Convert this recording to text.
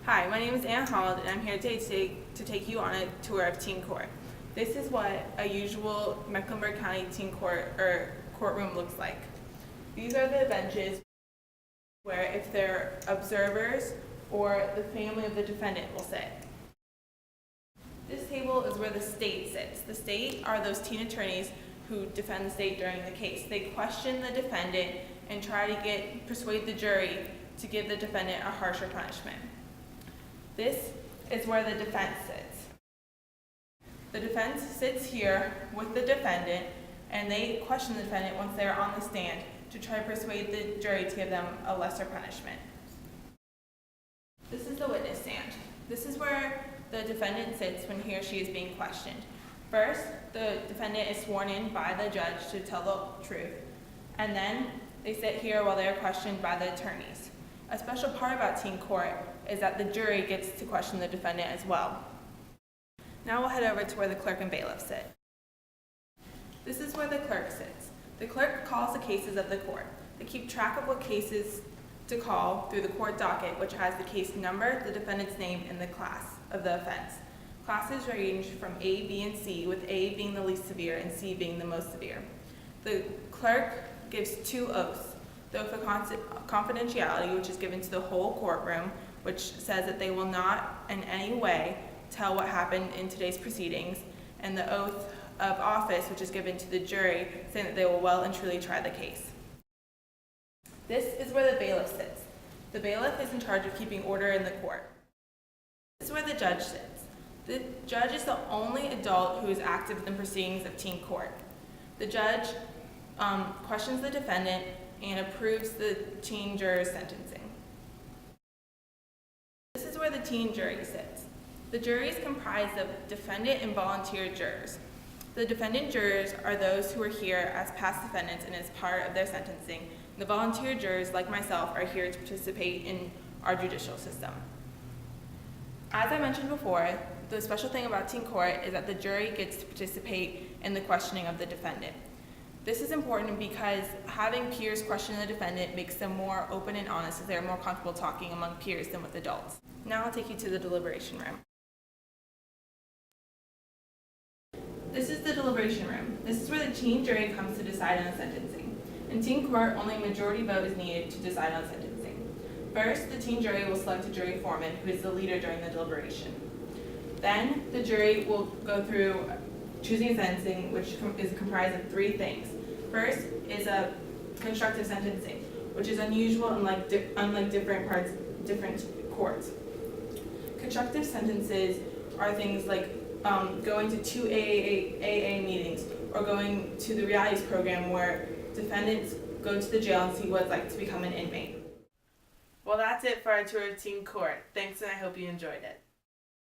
Hi, my name is Anna Holland, and I'm here today to take you on a tour of teen court. This is what a usual Mecklenburg County teen court or courtroom looks like. These are the benches where if they're observers or the family of the defendant will sit. This table is where the state sits. The state are those teen attorneys who defend the state during the case. They question the defendant and try to persuade the jury to give the defendant a harsher punishment. This is where the defense sits. The defense sits here with the defendant, and they question the defendant once they're on the stand to try to persuade the jury to give them a lesser punishment. This is the witness stand. This is where the defendant sits when he or she is being questioned. First, the defendant is sworn in by the judge to tell the truth, and then they sit here while they are questioned by the attorneys. A special part about teen court is that the jury gets to question the defendant as well. Now we'll head over to where the clerk and bailiff sit. This is where the clerk sits. The clerk calls the cases of the court. They keep track of what cases to call through the court docket, which has the case number, the defendant's name, and the class of the offense. Classes range from A, B, and C, with A being the least severe and C being the most severe. The clerk gives 2 oaths. The oath of confidentiality, which is given to the whole courtroom, which says that they will not in any way tell what happened in today's proceedings, and the oath of office, which is given to the jury, saying that they will well and truly try the case. This is where the bailiff sits. The bailiff is in charge of keeping order in the court. This is where the judge sits. The judge is the only adult who is active in the proceedings of teen court. The judge questions the defendant and approves the teen juror's sentencing. This is where the teen jury sits. The jury is comprised of defendant and volunteer jurors. The defendant jurors are those who are here as past defendants and as part of their sentencing. The volunteer jurors, like myself, are here to participate in our judicial system. As I mentioned before, the special thing about teen court is that the jury gets to participate in the questioning of the defendant. This is important because having peers question the defendant makes them more open and honest, as they're more comfortable talking among peers than with adults. Now I'll take you to the deliberation room. This is the deliberation room. This is where the teen jury comes to decide on sentencing. In teen court, only a majority vote is needed to decide on sentencing. First, the teen jury will select a jury foreman, who is the leader during the deliberation. Then, the jury will go through choosing a sentencing, which is comprised of 3 things. First is a constructive sentencing, which is unusual unlike different courts. Constructive sentences are things like going to 2 AA meetings, or going to the realities program where defendants go to the jail and see what it's like to become an inmate. Well, that's it for our tour of teen court. Thanks, and I hope you enjoyed it.